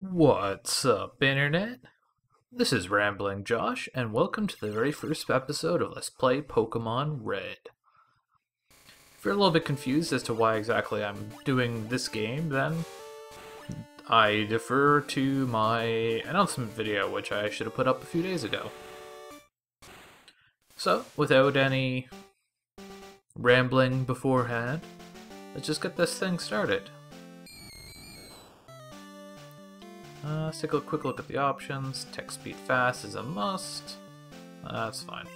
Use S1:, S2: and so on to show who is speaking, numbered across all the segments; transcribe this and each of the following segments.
S1: What's up, Internet? This is Rambling Josh, and welcome to the very first episode of Let's Play Pokemon Red. If you're a little bit confused as to why exactly I'm doing this game, then I defer to my announcement video, which I should have put up a few days ago. So, without any rambling beforehand, let's just get this thing started. Let's take a quick look at the options. Text speed fast is a must. That's fine.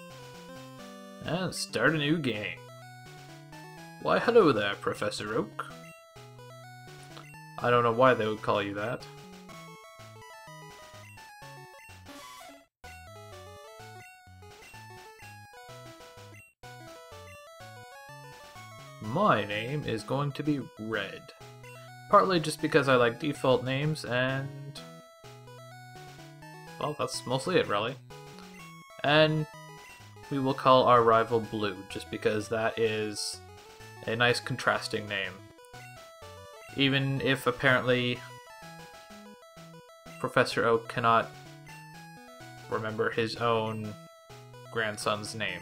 S1: And start a new game. Why hello there, Professor Oak. I don't know why they would call you that. My name is going to be Red. Partly just because I like default names, and well, that's mostly it, really. And we will call our rival Blue, just because that is a nice contrasting name. Even if apparently Professor Oak cannot remember his own grandson's name.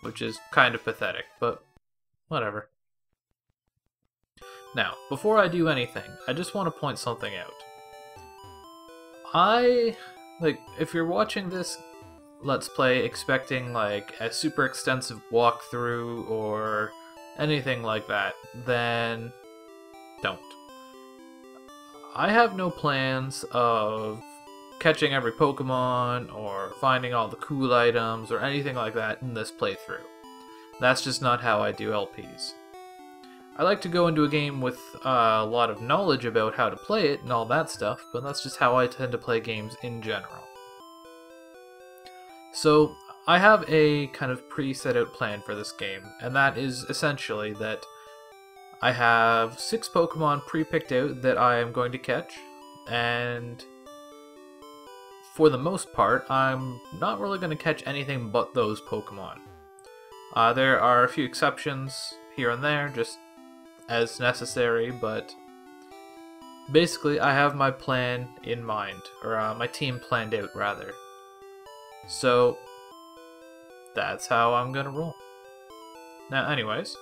S1: Which is kind of pathetic, but whatever. Now, before I do anything, I just want to point something out. If you're watching this Let's Play expecting, like, a super extensive walkthrough or anything like that, then don't. I have no plans of catching every Pokemon or finding all the cool items or anything like that in this playthrough. That's just not how I do LPs. I like to go into a game with a lot of knowledge about how to play it and all that stuff, but that's just how I tend to play games in general. So, I have a kind of pre-set out plan for this game, and that is essentially that I have 6 Pokemon pre-picked out that I am going to catch, and for the most part, I'm not really going to catch anything but those Pokemon. There are a few exceptions here and there, just as necessary, but basically I have my plan in mind, or my team planned out, rather. So, that's how I'm gonna roll. Now, anyways,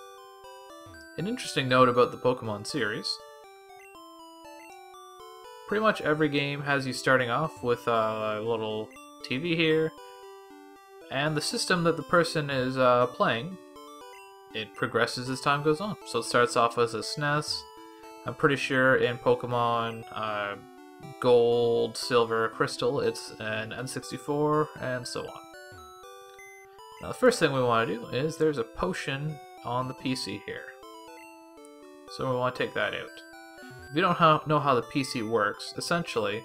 S1: an interesting note about the Pokemon series. Pretty much every game has you starting off with a little TV here, and the system that the person is playing, it progresses as time goes on. So it starts off as a SNES. I'm pretty sure in Pokemon Gold, Silver, Crystal, it's an N64, and so on. Now the first thing we want to do is there's a potion on the PC here. So we want to take that out. If you don't know how the PC works, essentially,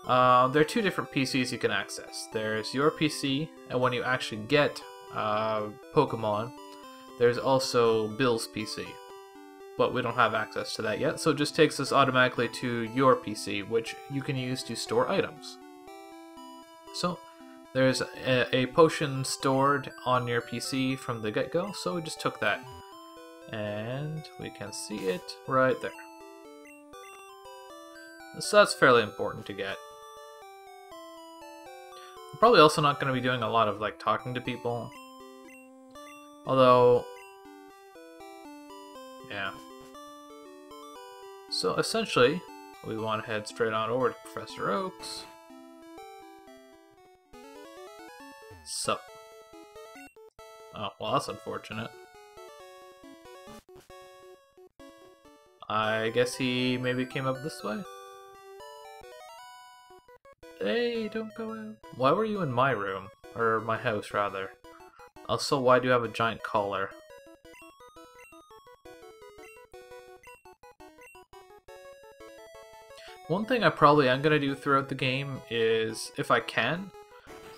S1: there are 2 different PCs you can access. There's your PC, and when you actually get Pokemon, there's also Bill's PC, but we don't have access to that yet, so it just takes us automatically to your PC, which you can use to store items. So, there's a potion stored on your PC from the get-go, so we just took that. And we can see it right there. So that's fairly important to get. I'm probably also not going to be doing a lot of, like, talking to people. Although, yeah. So essentially, we want to head straight on over to Professor Oak's. Sup. Oh, well, that's unfortunate. I guess he maybe came up this way? Hey, don't go out. Why were you in my room? Or my house, rather. Also, why do you have a giant collar? One thing I probably am going to do throughout the game is, if I can,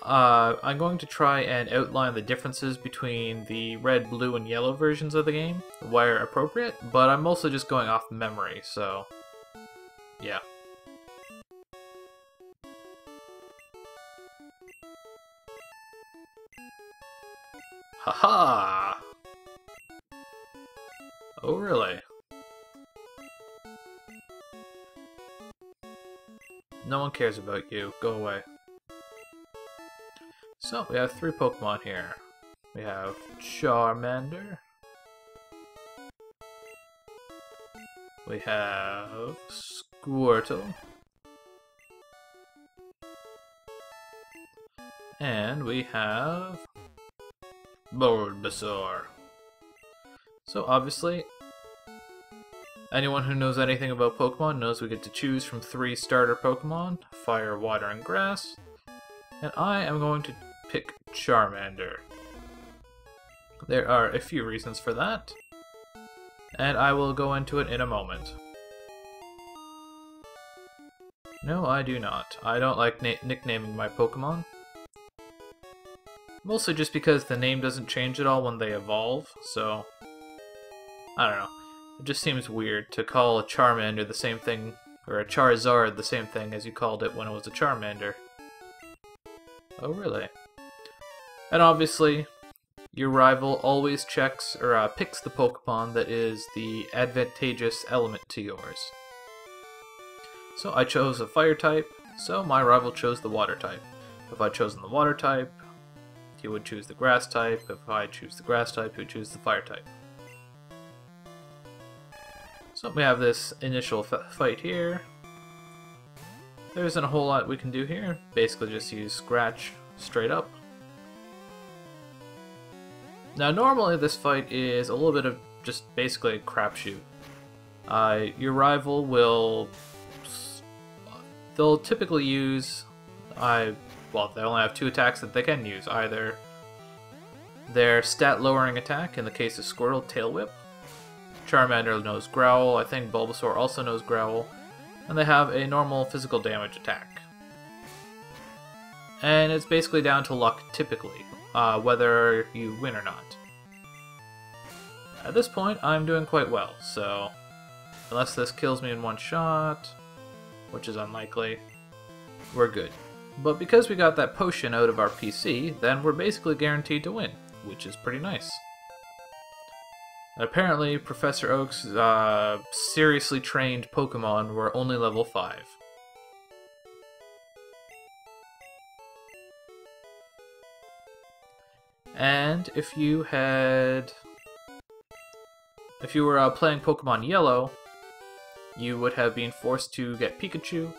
S1: I'm going to try and outline the differences between the red, blue, and yellow versions of the game, where appropriate, but I'm mostly just going off memory, so yeah. Haha! Oh, really? No one cares about you. Go away. So, we have 3 Pokemon here. We have Charmander. We have Squirtle. And we have Bulbasaur. So obviously, anyone who knows anything about Pokemon knows we get to choose from 3 starter Pokemon, Fire, Water, and Grass. And I am going to pick Charmander. There are a few reasons for that, and I will go into it in a moment. No, I do not. I don't like nicknaming my Pokemon. Mostly just because the name doesn't change at all when they evolve, so I don't know. It just seems weird to call a Charmander the same thing, or a Charizard the same thing as you called it when it was a Charmander. Oh, really? And obviously, your rival always checks or picks the Pokemon that is the advantageous element to yours. So I chose a Fire type, so my rival chose the Water type. If I'd chosen the Water type, he would choose the Grass type. If I choose the Grass type, he would choose the Fire type. So we have this initial fight here. There isn't a whole lot we can do here. Basically just use Scratch straight up. Now normally this fight is a little bit of just basically a crapshoot. Your rival will... They'll typically use... well, they only have 2 attacks that they can use. Either their stat-lowering attack, in the case of Squirtle, Tail Whip. Charmander knows Growl, I think Bulbasaur also knows Growl. And they have a normal physical damage attack. And it's basically down to luck, typically, whether you win or not. At this point, I'm doing quite well, so... Unless this kills me in one shot, which is unlikely, we're good. But because we got that potion out of our PC, then we're basically guaranteed to win, which is pretty nice. And apparently, Professor Oak's seriously trained Pokemon were only level 5. And if you were playing Pokemon Yellow, you would have been forced to get Pikachu,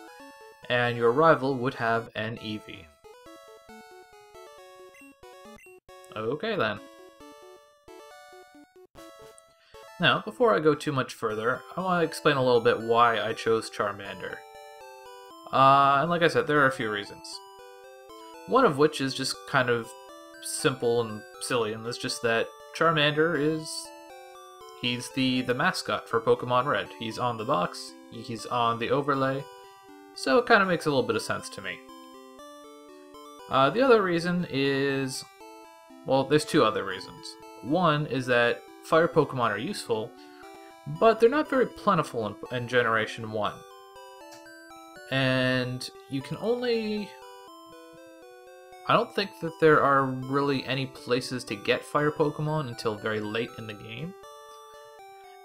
S1: and your rival would have an Eevee. Okay then. Now, before I go too much further, I want to explain a little bit why I chose Charmander. And like I said, there are a few reasons. One of which is just kind of simple and silly, and that's just that Charmander he's the mascot for Pokemon Red. He's on the box, he's on the overlay, so it kind of makes a little bit of sense to me. The other reason is... well, there's 2 other reasons. One is that Fire Pokemon are useful, but they're not very plentiful in Generation 1. And you can only... I don't think that there are really any places to get Fire Pokemon until very late in the game.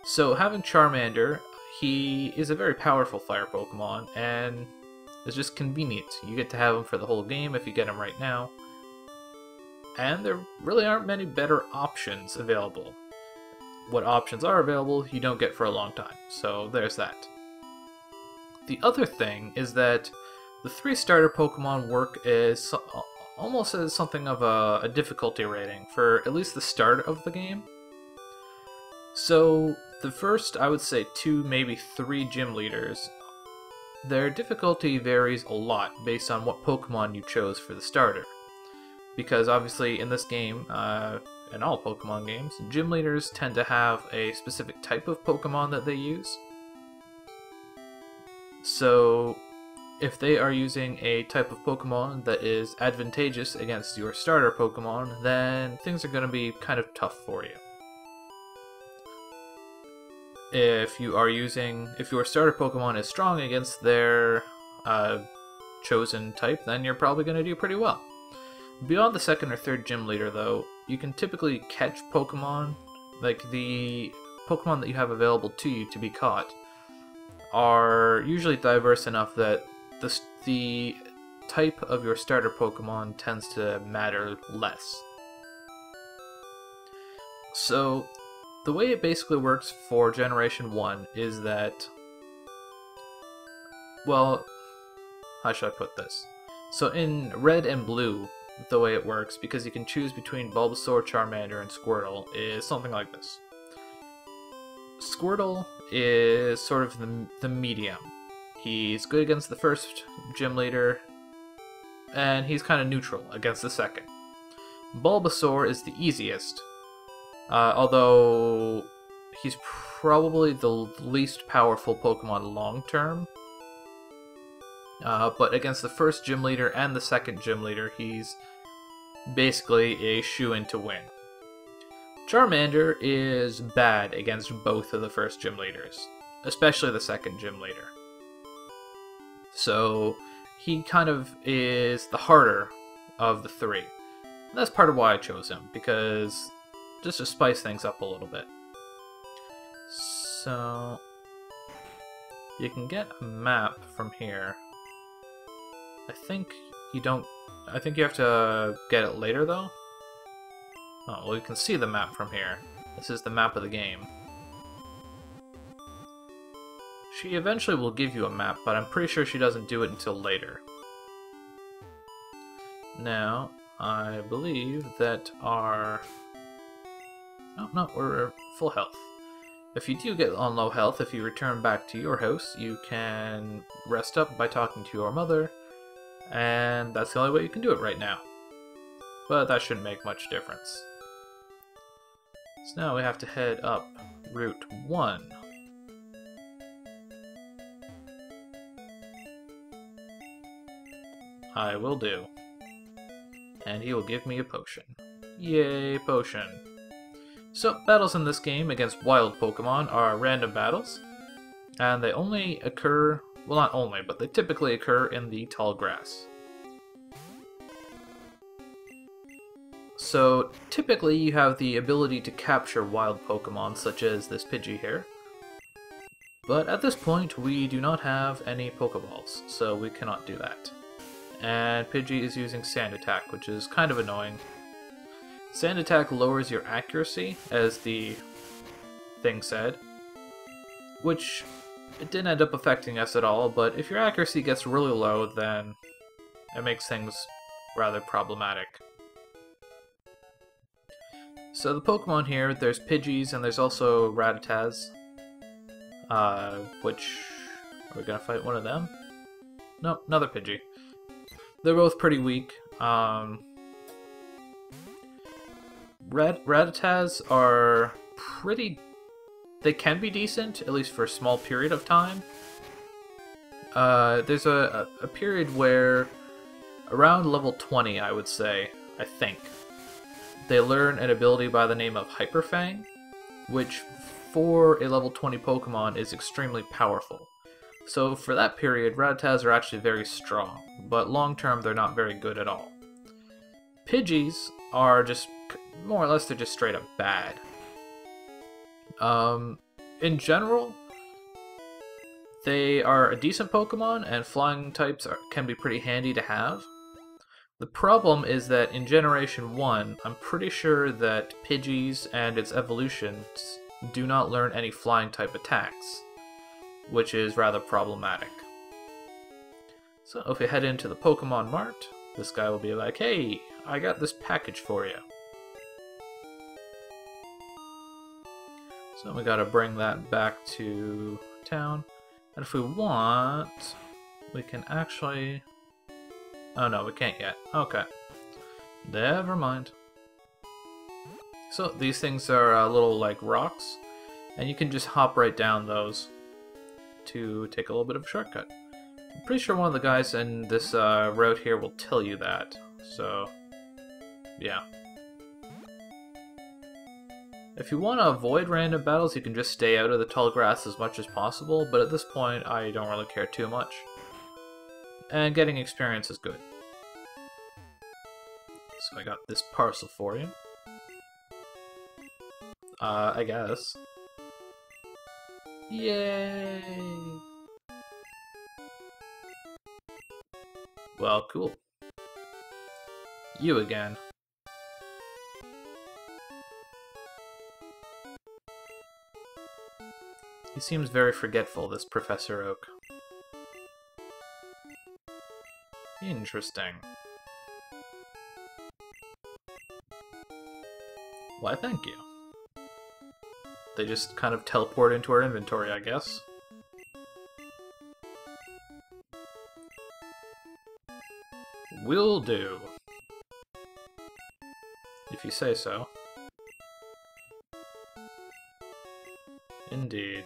S1: So having Charmander, he is a very powerful Fire Pokemon, and it's just convenient. You get to have him for the whole game if you get him right now. And there really aren't many better options available. What options are available, you don't get for a long time, so there's that. The other thing is that the 3 starter Pokemon work as almost as something of a difficulty rating for at least the start of the game. So the first, I would say 2, maybe 3 gym leaders, their difficulty varies a lot based on what Pokemon you chose for the starter. Because obviously in this game, in all Pokemon games, gym leaders tend to have a specific type of Pokemon that they use. So if they are using a type of Pokemon that is advantageous against your starter Pokemon, then things are going to be kind of tough for you. If your starter Pokemon is strong against their chosen type, then you're probably going to do pretty well. Beyond the 2nd or 3rd gym leader, though, you can typically catch Pokemon, like the Pokemon that you have available to you to be caught, are usually diverse enough that the type of your starter Pokemon tends to matter less. So, the way it basically works for Generation 1 is that, well, how should I put this? So in Red and Blue, the way it works, because you can choose between Bulbasaur, Charmander, and Squirtle, is something like this. Squirtle is sort of the medium. He's good against the first gym leader, and he's kind of neutral against the second. Bulbasaur is the easiest, although he's probably the least powerful Pokemon long-term. But against the first gym leader and the second gym leader, he's basically a shoo-in to win. Charmander is bad against both of the first gym leaders, especially the second gym leader. So he kind of is the harder of the three. And that's part of why I chose him, because just to spice things up a little bit. So you can get a map from here. I think you have to get it later though. Oh, well, you can see the map from here. This is the map of the game. She eventually will give you a map, but I'm pretty sure she doesn't do it until later. Now, I believe that our... Oh, no, we're full health. If you do get on low health, if you return back to your house, you can rest up by talking to your mother, and that's the only way you can do it right now. But that shouldn't make much difference. So now we have to head up Route 1. I will do. And he will give me a potion. Yay, potion. So, battles in this game against wild Pokemon are random battles, and they only occur, well, not only, but they typically occur in the tall grass. So, typically you have the ability to capture wild Pokemon, such as this Pidgey here. But at this point, we do not have any Pokeballs, so we cannot do that. And Pidgey is using Sand Attack, which is kind of annoying. Sand Attack lowers your accuracy, as the thing said, which it didn't end up affecting us at all, but if your accuracy gets really low, then it makes things rather problematic. So the Pokemon here, there's Pidgeys and there's also Rattatas, which, are we gonna fight one of them? No, another Pidgey. They're both pretty weak. Rattatas are pretty... They can be decent, at least for a small period of time. There's a period where, around level 20, I would say, I think, they learn an ability by the name of Hyper Fang, which for a level 20 Pokemon is extremely powerful. So for that period, Rattatas are actually very strong, but long term they're not very good at all. Pidgeys are just, more or less, they're just straight up bad. In general, they are a decent Pokemon, and flying types can be pretty handy to have. The problem is that in Generation 1, I'm pretty sure that Pidgeys and its evolutions do not learn any flying type attacks, which is rather problematic. So if we head into the Pokemon Mart, this guy will be like, "Hey, I got this package for you." So we gotta bring that back to town. And if we want, we can actually... Oh no, we can't yet. Okay. Never mind. So these things are little like rocks, and you can just hop right down those to take a little bit of a shortcut. I'm pretty sure one of the guys in this route here will tell you that. So, yeah. If you want to avoid random battles, you can just stay out of the tall grass as much as possible, but at this point, I don't really care too much. And getting experience is good. So I got this parcel for you. I guess. Yay! Well, cool. You again. He seems very forgetful, this Professor Oak. Interesting. Why, thank you. They just kind of teleport into our inventory, I guess. Will do. If you say so. Indeed.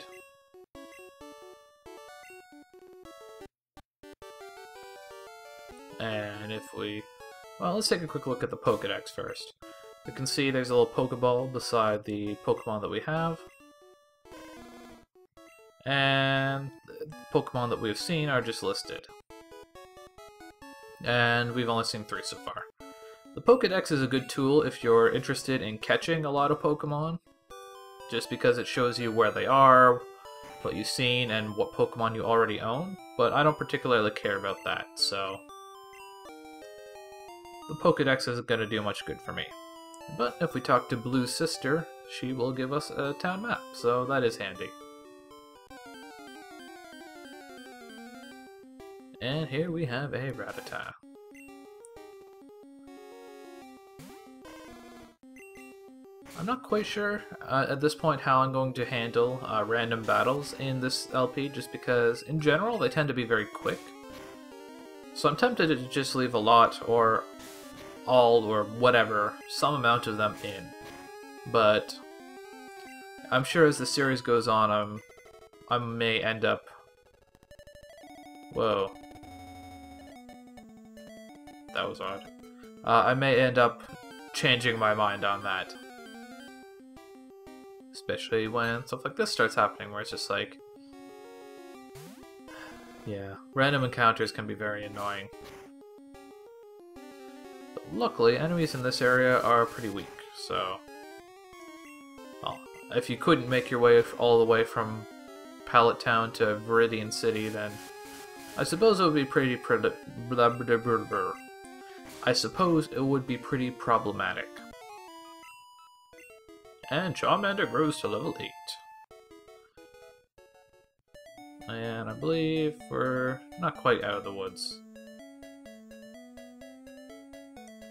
S1: And if we... Well, let's take a quick look at the Pokédex first. We can see there's a little Pokeball beside the Pokemon that we have. And the Pokemon that we've seen are just listed. And we've only seen 3 so far. The Pokédex is a good tool if you're interested in catching a lot of Pokemon, just because it shows you where they are, what you've seen, and what Pokemon you already own, but I don't particularly care about that, so the Pokédex isn't going to do much good for me. But if we talk to Blue's sister, she will give us a town map, so that is handy. And here we have a Rattata. I'm not quite sure at this point how I'm going to handle random battles in this LP, just because in general they tend to be very quick. So I'm tempted to just leave a lot, or all, or whatever, some amount of them in. But I'm sure as the series goes on, I may end up... Whoa. That was odd. I may end up changing my mind on that. Especially when stuff like this starts happening, where it's just like... Yeah, random encounters can be very annoying. But luckily, enemies in this area are pretty weak, so... Well, if you couldn't make your way all the way from Pallet Town to Viridian City, then I suppose it would be pretty I suppose it would be pretty problematic. And Charmander grows to level 8. And I believe we're not quite out of the woods.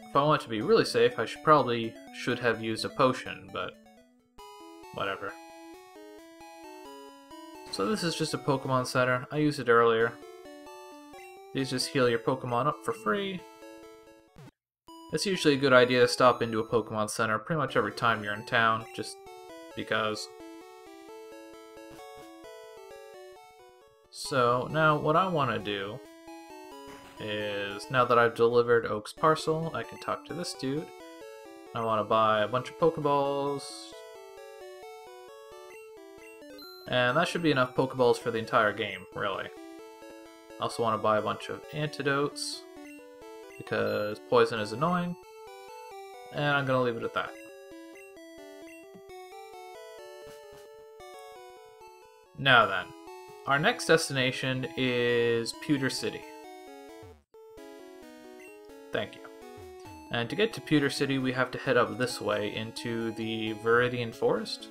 S1: If I want to be really safe, I should have used a potion, but whatever. So this is just a Pokemon Center. I used it earlier. These just heal your Pokemon up for free. It's usually a good idea to stop into a Pokemon Center pretty much every time you're in town, just because. So, now what I want to do is, now that I've delivered Oak's parcel, I can talk to this dude. I want to buy a bunch of Pokeballs. And that should be enough Pokeballs for the entire game, really. I also want to buy a bunch of antidotes, because poison is annoying, and I'm going to leave it at that. Now then, our next destination is Pewter City. Thank you. And to get to Pewter City, we have to head up this way into the Viridian Forest.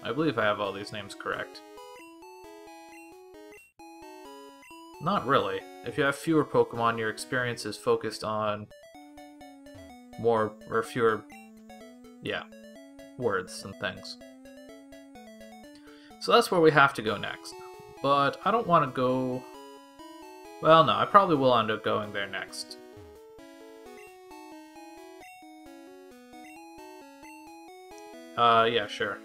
S1: I believe I have all these names correct. Not really. If you have fewer Pokemon, your experience is focused on more, or fewer, yeah, words and things. So that's where we have to go next. But I don't want to go... Well, no, I probably will end up going there next. Yeah, sure.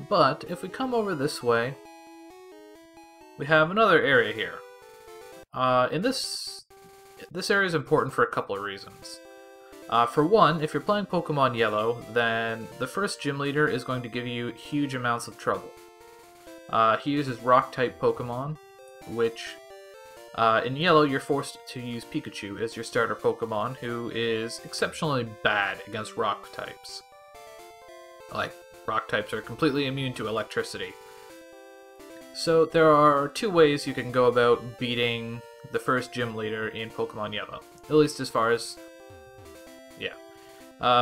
S1: But if we come over this way, we have another area here. This area is important for a couple of reasons. For one, if you're playing Pokemon Yellow, then the first gym leader is going to give you huge amounts of trouble. He uses Rock-type Pokemon, which in Yellow you're forced to use Pikachu as your starter Pokemon, who is exceptionally bad against Rock types. Like, Rock types are completely immune to electricity. So there are two ways you can go about beating the first gym leader in Pokemon Yellow. At least as far as... yeah.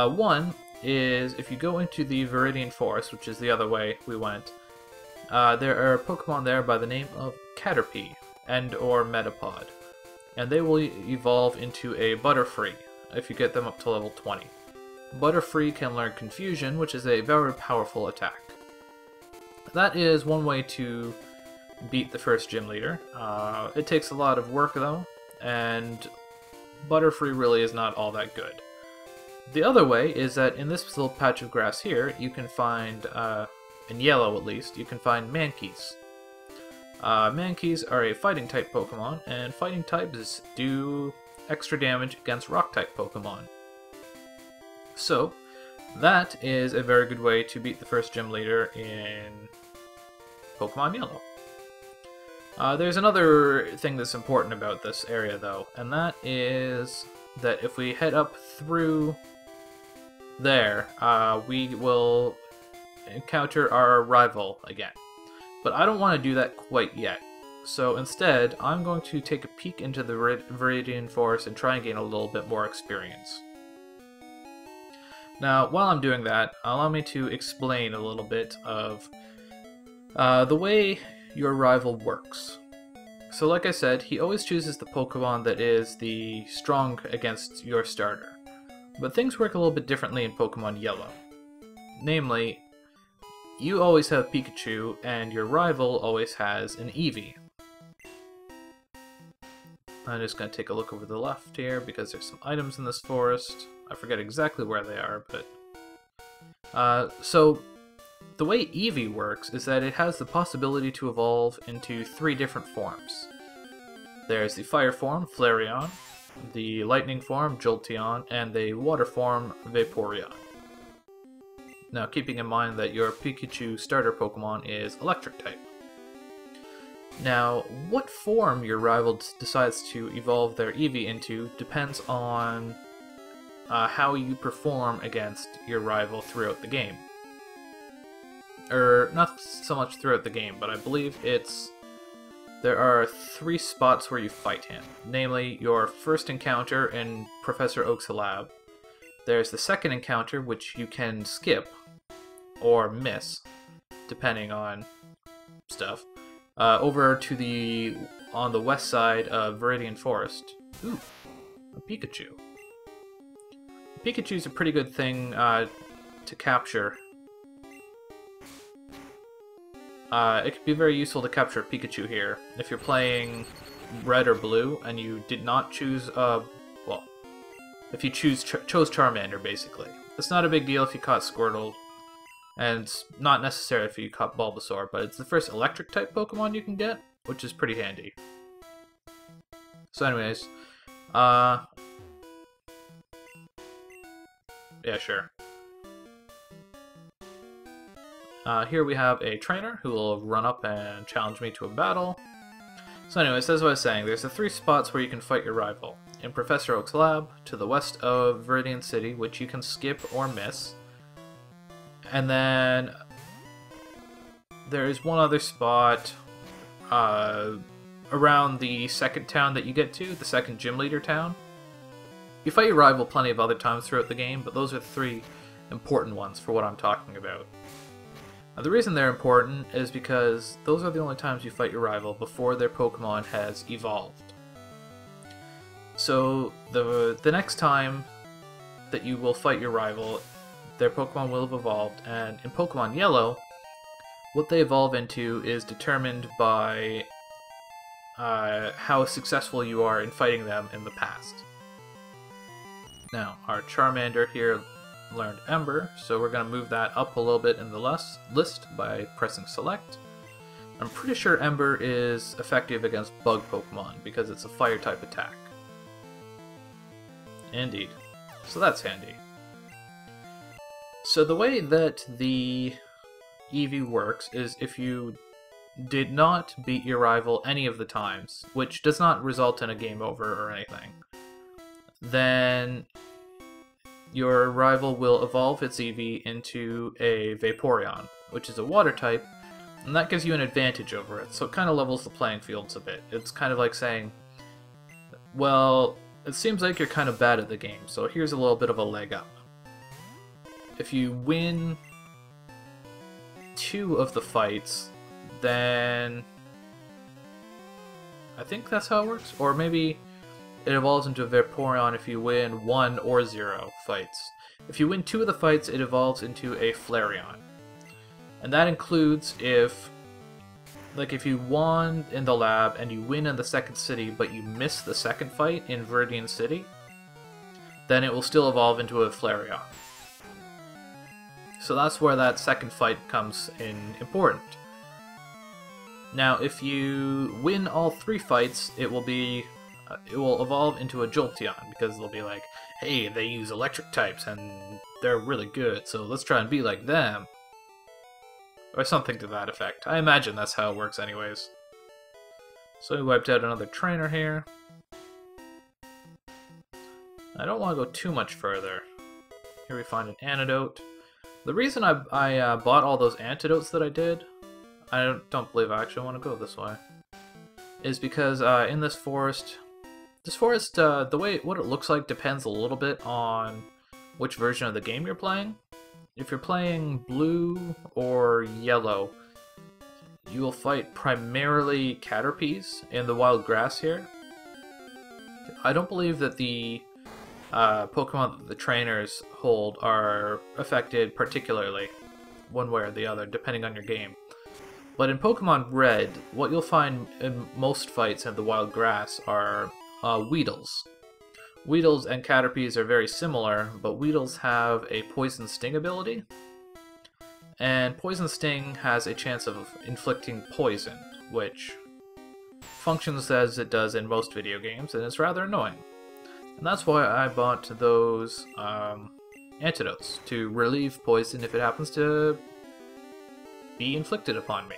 S1: One is if you go into the Viridian Forest, which is the other way we went, there are Pokemon there by the name of Caterpie and or Metapod. And they will evolve into a Butterfree if you get them up to level 20. Butterfree can learn Confusion, which is a very powerful attack. That is one way to beat the first gym leader. It takes a lot of work though, and Butterfree really is not all that good. The other way is that in this little patch of grass here, you can find, in yellow at least, you can find Mankeys. Mankeys are a fighting type Pokemon, and fighting types do extra damage against rock type Pokemon. So, that is a very good way to beat the first gym leader in Pokemon Yellow. There's another thing that's important about this area though, and that is that if we head up through there, we will encounter our rival again. But I don't want to do that quite yet. So instead, I'm going to take a peek into the Viridian Forest and try and gain a little bit more experience. Now, while I'm doing that, allow me to explain a little bit of the way your rival works. So like I said, he always chooses the Pokemon that is the strong against your starter. But things work a little bit differently in Pokemon Yellow. Namely, you always have Pikachu, and your rival always has an Eevee. I'm just going to take a look over the left here, because there's some items in this forest. I forget exactly where they are, but... so, the way Eevee works is that it has the possibility to evolve into 3 different forms. There's the Fire form, Flareon, the Lightning form, Jolteon, and the Water form, Vaporeon. Now, keeping in mind that your Pikachu starter Pokemon is Electric type. Now, what form your rival decides to evolve their Eevee into depends on how you perform against your rival throughout the game. Or, not so much throughout the game, but I believe there are 3 spots where you fight him. Namely, your first encounter in Professor Oak's lab. There's the second encounter, which you can skip, or miss, depending on stuff, over to on the west side of Viridian Forest. Ooh, a Pikachu. Pikachu's a pretty good thing to capture. It could be very useful to capture a Pikachu here. If you're playing red or blue and you did not choose, well, if you chose Charmander, basically. It's not a big deal if you caught Squirtle, and it's not necessary if you caught Bulbasaur, but it's the first electric-type Pokemon you can get, which is pretty handy. So anyways, yeah, sure. Here we have a trainer who will run up and challenge me to a battle. So anyways, as I was saying, there's the 3 spots where you can fight your rival. In Professor Oak's lab, to the west of Viridian City, which you can skip or miss. And then there is one other spot around the second town that you get to, the second gym leader town. You fight your rival plenty of other times throughout the game, but those are the 3 important ones for what I'm talking about. Now, the reason they're important is because those are the only times you fight your rival before their Pokemon has evolved. So the next time that you will fight your rival, their Pokemon will have evolved, and in Pokemon Yellow, what they evolve into is determined by how successful you are in fighting them in the past. Now, our Charmander here learned Ember, so we're going to move that up a little bit in the list by pressing Select. I'm pretty sure Ember is effective against bug Pokemon because it's a fire type attack. Indeed. So that's handy. So the way that the Eevee works is if you did not beat your rival any of the times, which does not result in a game over or anything, then your rival will evolve its Eevee into a Vaporeon, which is a water type, and that gives you an advantage over it, so it kind of levels the playing fields a bit. It's kind of like saying, Well, it seems like you're kind of bad at the game, so here's a little bit of a leg up. If you win 2 of the fights, then I think that's how it works. Or maybe it evolves into a Vaporeon if you win 1 or 0 fights. If you win 2 of the fights, it evolves into a Flareon. And that includes if you won in the lab and you win in the second city, but you miss the second fight in Viridian City, then it will still evolve into a Flareon. So that's where that second fight comes in important. Now, if you win all 3 fights, it will evolve into a Jolteon, because they'll be like, hey, they use electric types and they're really good, so let's try and be like them. Or something to that effect. I imagine that's how it works anyways. So we wiped out another trainer here. I don't want to go too much further. Here we find an antidote. The reason I bought all those antidotes that I did, I don't believe I actually want to go this way, is because in this forest, the way what it looks like depends a little bit on which version of the game you're playing. If you're playing blue or yellow, you will fight primarily Caterpies in the wild grass here. I don't believe that the Pokemon that the trainers hold are affected particularly one way or the other, depending on your game. But in Pokemon Red, what you'll find in most fights in the wild grass are Weedles. Weedles and Caterpies are very similar, but Weedles have a Poison Sting ability, and Poison Sting has a chance of inflicting poison, which functions as it does in most video games, and it's rather annoying. And that's why I bought those antidotes, to relieve poison if it happens to be inflicted upon me.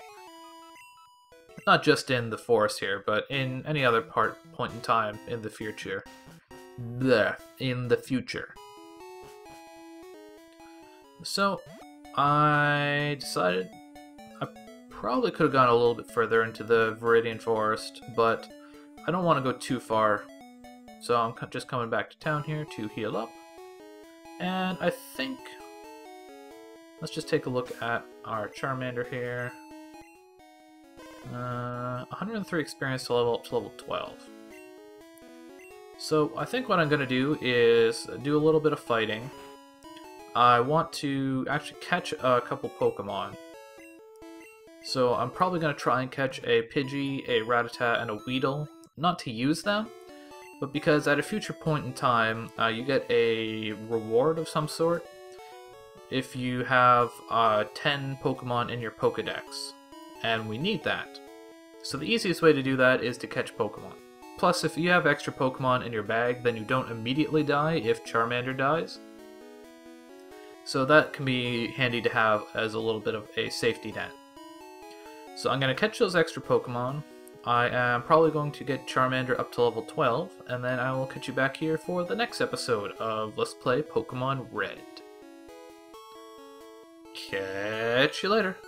S1: Not just in the forest here, but in any other point in time in the future. In the future. So, I decided I probably could have gone a little bit further into the Viridian Forest, but I don't want to go too far. So I'm just coming back to town here to heal up. And I think, let's just take a look at our Charmander here. 103 experience to level up to level 12. So I think what I'm going to do is do a little bit of fighting. I want to actually catch a couple Pokemon. So I'm probably going to try and catch a Pidgey, a Rattata, and a Weedle. Not to use them, but because at a future point in time, you get a reward of some sort if you have 10 Pokemon in your Pokedex, and we need that. So the easiest way to do that is to catch Pokemon. Plus, if you have extra Pokemon in your bag, then you don't immediately die if Charmander dies. So that can be handy to have as a little bit of a safety net. So I'm going to catch those extra Pokemon. I am probably going to get Charmander up to level 12, and then I will catch you back here for the next episode of Let's Play Pokemon Red. Catch you later.